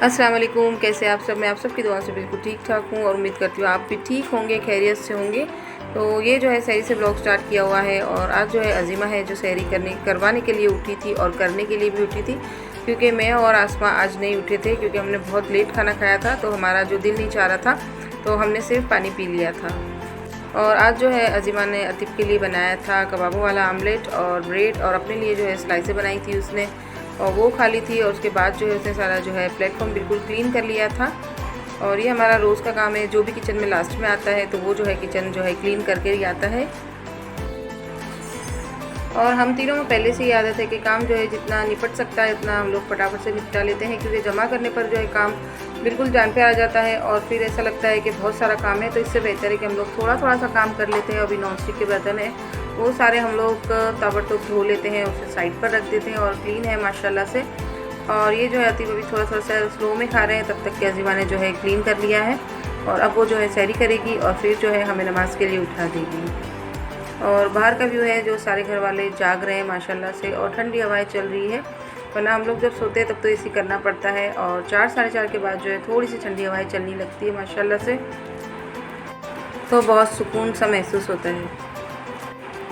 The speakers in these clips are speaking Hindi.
अस्सलाम वालेकुम, कैसे आप सब। मैं आप सब की दुआ से बिल्कुल ठीक ठाक हूँ और उम्मीद करती हूँ आप भी ठीक होंगे, खैरियत से होंगे। तो ये जो है सहरी से ब्लॉग स्टार्ट किया हुआ है और आज जो है अजीमा है जो सहरी करवाने के लिए उठी थी और करने के लिए भी उठी थी, क्योंकि मैं और आसमा आज नहीं उठे थे क्योंकि हमने बहुत लेट खाना खाया था, तो हमारा जो दिल नहीं चाह रहा था तो हमने सिर्फ पानी पी लिया था। और आज जो है अजीमा ने अतीब के लिए बनाया था कबाबों वाला आमलेट और ब्रेड, और अपने लिए जो है स्लाइसें बनाई थी उसने, और वो खा ली थी। और उसके बाद जो है उसने सारा जो है प्लेटफॉर्म बिल्कुल क्लीन कर लिया था। और ये हमारा रोज़ का काम है, जो भी किचन में लास्ट में आता है तो वो जो है किचन जो है क्लीन करके ही आता है। और हम तीनों में पहले से ही आदत है कि काम जो है जितना निपट सकता है उतना हम लोग फटाफट से निपटा लेते हैं, क्योंकि जमा करने पर जो है काम बिल्कुल जान पे आ जाता है और फिर ऐसा लगता है कि बहुत सारा काम है। तो इससे बेहतर है कि हम लोग थोड़ा थोड़ा सा काम कर लेते हैं। अभी नॉन स्टिक के बर्तन है वो सारे हम लोग ताबड़तोड़ धो लेते हैं, उसे साइड पर रख देते हैं और क्लीन है माशाल्लाह से। और ये जो है अतीब अभी थोड़ा थोड़ा सा स्लो में खा रहे हैं, तब तक कि अजीमा ने जो है क्लीन कर लिया है। और अब वो जो है सहरी करेगी और फिर जो है हमें नमाज़ के लिए उठा देगी। और बाहर का व्यू है, जो सारे घर वाले जाग रहे हैं माशाल्लाह से, और ठंडी हवाएं चल रही है। वरना हम लोग जब सोते हैं तब तो एसी करना पड़ता है, और 4 साढ़े 4 के बाद जो है थोड़ी सी ठंडी हवाएं चलने लगती है माशाल्लाह से, तो बहुत सुकून सा महसूस होता है।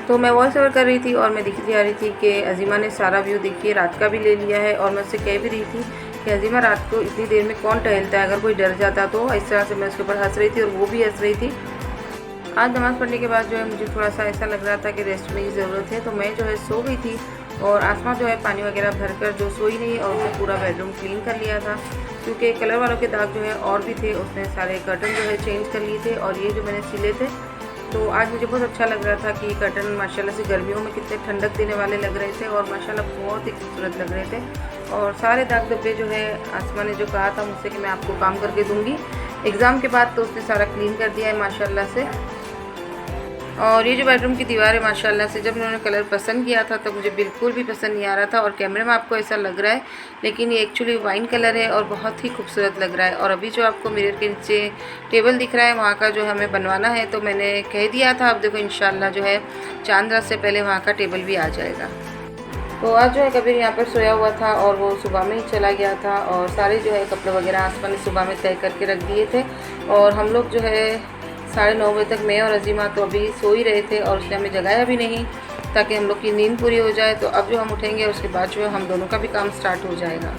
तो मैं वॉइस ओवर कर रही थी और मैं दिखती आ रही थी कि अजीमा ने सारा व्यू देखिए रात का भी ले लिया है। और मैं उससे कह भी रही थी कि अजीमा रात को इतनी देर में कौन टहलता है, अगर कोई डर जाता तो। इस तरह से मैं उसके ऊपर हंस रही थी और वो भी हंस रही थी। आज नमाज़ पढ़ने के बाद जो है मुझे थोड़ा सा ऐसा लग रहा था कि रेस्ट में की ज़रूरत है, तो मैं जो है सो गई थी। और आसमा जो है पानी वगैरह भर कर जो सोई नहीं, और उसने पूरा बेडरूम क्लीन कर लिया था, क्योंकि कलर वालों के दाग जो है और भी थे। उसने सारे कर्टन जो है चेंज कर लिए थे, और ये जो मैंने सिले थे, तो आज मुझे बहुत अच्छा लग रहा था कि कर्टन माशाल्लाह से गर्मियों में कितने ठंडक देने वाले लग रहे थे और माशाल्लाह बहुत ही खूबसूरत लग रहे थे। और सारे दाग धब्बे जो है आसमा ने जो कहा था मुझसे कि मैं आपको काम करके दूंगी एग्ज़ाम के बाद, तो उसने सारा क्लीन कर दिया है माशाल्लाह से। और ये जो बेडरूम की दीवार है माशाल्लाह से, जब उन्होंने कलर पसंद किया था तो मुझे बिल्कुल भी पसंद नहीं आ रहा था, और कैमरे में आपको ऐसा लग रहा है, लेकिन ये एक्चुअली वाइन कलर है और बहुत ही खूबसूरत लग रहा है। और अभी जो आपको मिरर के नीचे टेबल दिख रहा है वहाँ का जो हमें बनवाना है, तो मैंने कह दिया था, अब देखो इंशाल्लाह जो है चांद रात से पहले वहाँ का टेबल भी आ जाएगा। तो आज जो है कबीर यहाँ पर सोया हुआ था और वो सुबह में ही चला गया था, और सारे जो है कपड़े वगैरह आसमा ने सुबह में तय करके रख दिए थे। और हम लोग जो है 9:30 बजे तक, मैं और अजीमा तो अभी सो ही रहे थे, और उसने हमें जगाया भी नहीं ताकि हम लोग की नींद पूरी हो जाए। तो अब जो हम उठेंगे उसके बाद जो है हम दोनों का भी काम स्टार्ट हो जाएगा।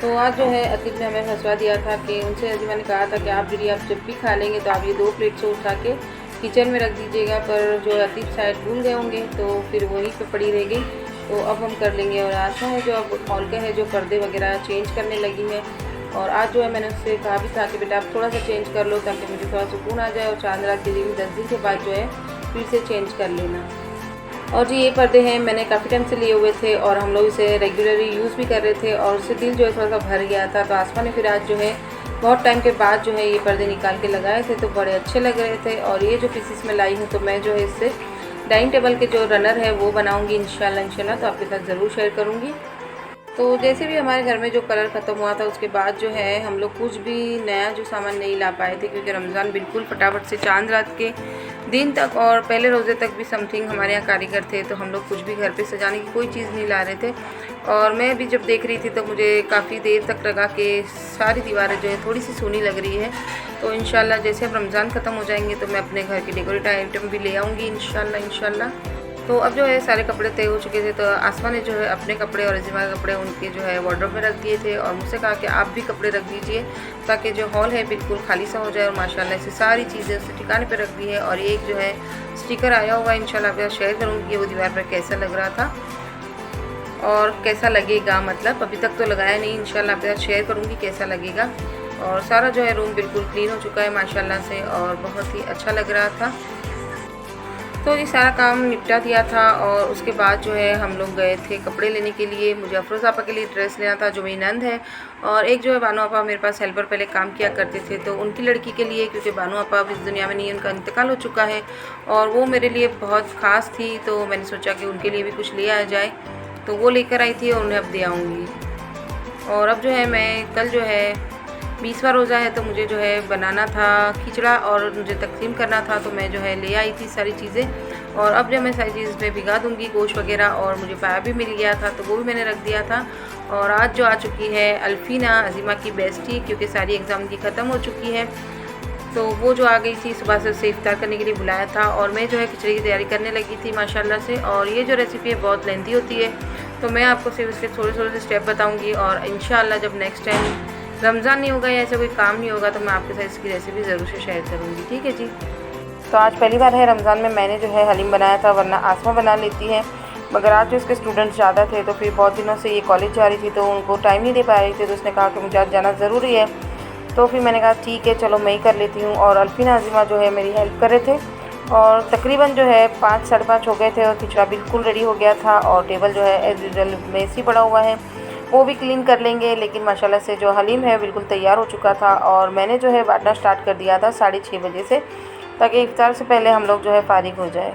तो आज जो है अतीब ने हमें फंसवा दिया था कि उनसे अजीमा ने कहा था कि आप दीदी आप जब भी खा लेंगे तो आप ये 2 प्लेट से उठा के किचन में रख दीजिएगा, पर जो अतीब शायद भूल गए होंगे तो फिर वहीं पे पड़ी रह गई। तो अब हम कर लेंगे। और आशा है जो अब हॉल का है जो पर्दे वगैरह चेंज करने लगी है, और आज जो है मैंने उससे कहा भी था कि बेटा आप थोड़ा सा चेंज कर लो ताकि मुझे थोड़ा सुकून आ जाए, और चांद रात के दिन 10 दिन के बाद जो है फिर से चेंज कर लेना। और जी ये पर्दे हैं मैंने काफ़ी टाइम से लिए हुए थे और हम लोग इसे रेगुलरली यूज़ भी कर रहे थे, और उससे दिल जो है थोड़ा सा भर गया था। तो आसमा ने फिर आज जो है बहुत टाइम के बाद जो है ये पर्दे निकाल के लगाए थे, तो बड़े अच्छे लग रहे थे। और ये जो पीसीस में लाई हूँ, तो मैं जो है इससे डाइनिंग टेबल के जो रनर है वो बनाऊँगी इंशाल्लाह, तो आपके साथ ज़रूर शेयर करूँगी। तो जैसे भी हमारे घर में जो कलर ख़त्म हुआ था उसके बाद जो है हम लोग कुछ भी नया जो सामान नहीं ला पाए थे, क्योंकि रमज़ान बिल्कुल फटाफट से चांद रात के दिन तक और पहले रोज़े तक भी समथिंग हमारे यहाँ कारीगर थे, तो हम लोग कुछ भी घर पे सजाने की कोई चीज़ नहीं ला रहे थे। और मैं भी जब देख रही थी तो मुझे काफ़ी देर तक लगा कि सारी दीवारें जो है थोड़ी सी सूनी लग रही है। तो इंशाल्लाह जैसे अब रमज़ान ख़त्म हो जाएंगे तो मैं अपने घर के डेकोरेट आइटम भी ले आऊँगी इंशाल्लाह। तो अब जो है सारे कपड़े तय हो चुके थे, तो आसमा ने जो है अपने कपड़े और अजीमा के कपड़े उनके जो है वार्डरोब में रख दिए थे, और मुझसे कहा कि आप भी कपड़े रख दीजिए ताकि जो हॉल है बिल्कुल खाली सा हो जाए। और माशाल्लाह से सारी चीज़ें उससे ठिकाने पे रख दी है। और एक जो है स्टिकर आया हुआ है, इंशाल्लाह आपके साथ शेयर करूँगी कि वो दीवार पर कैसा लग रहा था और कैसा लगेगा, मतलब अभी तक तो लगाया नहीं, इंशाल्लाह आपके साथ शेयर करूँगी कैसा लगेगा। और सारा जो है रूम बिल्कुल क्लीन हो चुका है माशाल्लाह से, और बहुत ही अच्छा लग रहा था। तो ये सारा काम निपटा दिया था, और उसके बाद जो है हम लोग गए थे कपड़े लेने के लिए। मुझे अफरोज़ आपा के लिए ड्रेस लेना था, जो मेरी नंद है, और एक जो है बानो आपा मेरे पास हेल्पर पहले काम किया करते थे, तो उनकी लड़की के लिए, क्योंकि बानो आपा अब इस दुनिया में नहीं है, उनका इंतकाल हो चुका है, और वो मेरे लिए बहुत ख़ास थी, तो मैंने सोचा कि उनके लिए भी कुछ ले आ जाए, तो वो लेकर आई थी और उन्हें अब दे आऊँगी। और अब जो है मैं कल जो है 20वां रोज़ा है, तो मुझे जो है बनाना था खिचड़ा और मुझे तकसीम करना था, तो मैं जो है ले आई थी सारी चीज़ें। और अब जब मैं सारी चीज़ में भिगा दूँगी गोश्त वगैरह, और मुझे पाया भी मिल गया था तो वो भी मैंने रख दिया था। और आज जो आ चुकी है अल्फीना, अज़ीमा की बेस्टी, क्योंकि सारी एग्ज़ाम की ख़त्म हो चुकी है, तो वो जो आ गई थी। सुबह से उसे इफ्तार करने के लिए बुलाया था और मैं जो है खिचड़ी की तैयारी करने लगी थी माशाल्लाह से। और ये जो रेसिपी है बहुत लेंथी होती है, तो मैं आपको सिर्फ इसके थोड़े थोड़े से स्टेप बताऊंगी। और इंशाल्लाह जब नेक्स्ट टाइम रमज़ान नहीं होगा या ऐसा कोई काम नहीं होगा तो मैं आपके साथ इसकी रेसिपी ज़रूर से शेयर करूँगी, ठीक है जी। तो आज पहली बार है रमज़ान में मैंने जो है हलीम बनाया था, वरना आसमा बना लेती है, मगर आज जो इसके स्टूडेंट्स ज़्यादा थे तो फिर बहुत दिनों से ये कॉलेज जा रही थी तो उनको टाइम नहीं दे पा रही थी, तो उसने कहा कि मुझे आज जाना ज़रूरी है। तो फिर मैंने कहा ठीक है चलो मैं ही कर लेती हूँ। और अल्फीना, अज़ीमा जो है मेरी हेल्प कर रहे थे और तकरीबन जो है 5 साढ़े 5 हो गए थे और खिचड़ा बिल्कुल रेडी हो गया था। और टेबल जो है एज यूजुअल मेसी पड़ा हुआ है, वो भी क्लीन कर लेंगे। लेकिन माशाल्लाह से जो हलीम है बिल्कुल तैयार हो चुका था और मैंने जो है बांटना स्टार्ट कर दिया था 6:30 बजे से, ताकि इफ्तार से पहले हम लोग जो है फारिग हो जाए।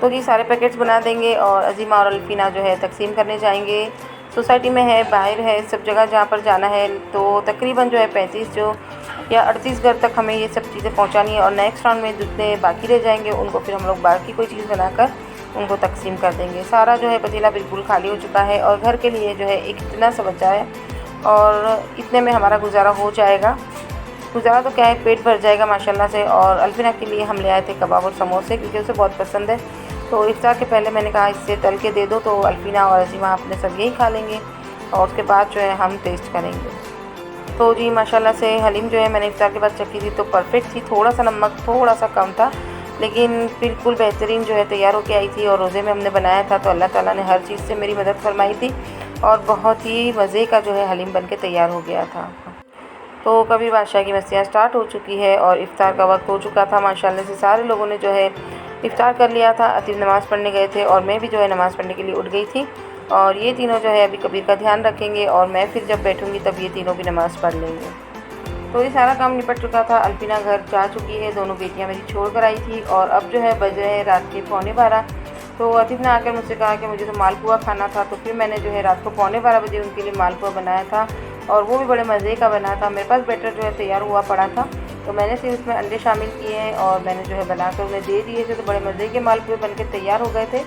तो ये सारे पैकेट्स बना देंगे और अज़ीमा और अल्फीना जो है तकसीम करने जाएंगे। सोसाइटी में है, बाहर है, सब जगह जहाँ पर जाना है। तो तकरीबन जो है 35 जो या 38 घर तक हमें ये सब चीज़ें पहुँचानी है और नेक्स्ट राउंड में जितने बाकी रह जाएंगे उनको फिर हम लोग बाकी कोई चीज़ बनाकर उनको तकसीम कर देंगे। सारा जो है पतीला बिल्कुल खाली हो चुका है और घर के लिए जो है एक इतना सा बचा है और इतने में हमारा गुजारा हो जाएगा। गुजारा तो क्या है, पेट भर जाएगा माशाल्लाह से। और अल्फीना के लिए हम ले आए थे कबाब और समोसे, क्योंकि उसे बहुत पसंद है। तो इफ्तार के पहले मैंने कहा इससे तल के दे दो, तो अल्फीना और अज़ीमा अपने सब यही खा लेंगे और उसके बाद जो है हम टेस्ट करेंगे। तो जी माशाल्लाह से हलीम जो है मैंने इफ्तार के बाद चखी थी तो परफेक्ट थी। थोड़ा सा नमक थोड़ा सा कम था, लेकिन बिल्कुल बेहतरीन जो है तैयार होकर आई थी। और रोज़े में हमने बनाया था तो अल्लाह ताला ने हर चीज़ से मेरी मदद फरमाई थी और बहुत ही मज़े का जो है हलीम बन के तैयार हो गया था। तो कबीर बादशाह की मस्तियाँ स्टार्ट हो चुकी है और इफ्तार का वक्त हो चुका था। माशाल्लाह से सारे लोगों ने जो है इफ्तार कर लिया था। अतीब नमाज़ पढ़ने गए थे और मैं भी जो है नमाज़ पढ़ने के लिए उठ गई थी। और ये तीनों जो है अभी कबीर का ध्यान रखेंगे और मैं फिर जब बैठूँगी तब ये तीनों भी नमाज़ पढ़ लेंगे। तो ये सारा काम निपट चुका था। अल्फीना घर जा चुकी है, दोनों बेटियाँ मेरी छोड़ कर आई थी और अब जो है बज रहे हैं रात के 11:15। तो अतीब ने आकर मुझसे कहा कि मुझे तो मालपुआ खाना था, तो फिर मैंने जो है रात को 11:15 बजे उनके लिए मालपुआ बनाया था और वो भी बड़े मज़े का बना था। मेरे पास बैटर जो है तैयार हुआ पड़ा था, तो मैंने सिर्फ इसमें अंडे शामिल किए हैं और मैंने जो है बनाकर उन्हें दे दिए थे। तो बड़े मज़े के मालपुए बन के तैयार हो गए थे।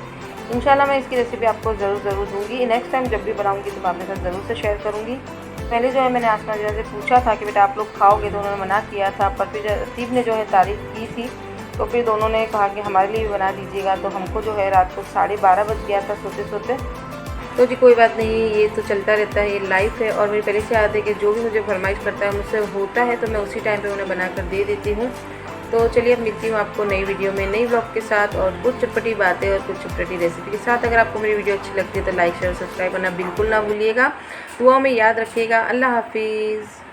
इंशाल्लाह मैं इसकी रेसिपी आपको ज़रूर दूँगी। नेक्स्ट टाइम जब भी बनाऊँगी तो मैं आपके साथ ज़रूर से शेयर करूँगी। पहले जो है मैंने आसमा जी से पूछा था कि बेटा आप लोग खाओगे, तो उन्होंने मना किया था, पर फिर अतीब ने जो है तारीफ़ की थी तो फिर दोनों ने कहा कि हमारे लिए भी बना दीजिएगा। तो हमको जो है रात को 12:30 बज गया था सोते सोते। तो जी कोई बात नहीं, ये तो चलता रहता है, ये लाइफ है। और मेरी पहले से आदत है कि जो भी मुझे फरमाइश करता है मुझसे होता है तो मैं उसी टाइम पे उन्हें बनाकर दे देती हूँ। तो चलिए अब मिलती हूँ आपको नई वीडियो में नई ब्लॉग के साथ और कुछ चटपटी बातें और कुछ चटपटी रेसिपी के साथ। अगर आपको मेरी वीडियो अच्छी लगती है तो लाइक शेयर सब्सक्राइब करना बिल्कुल ना भूलिएगा। दुआओं में याद रखिएगा। अल्लाह हाफिज़।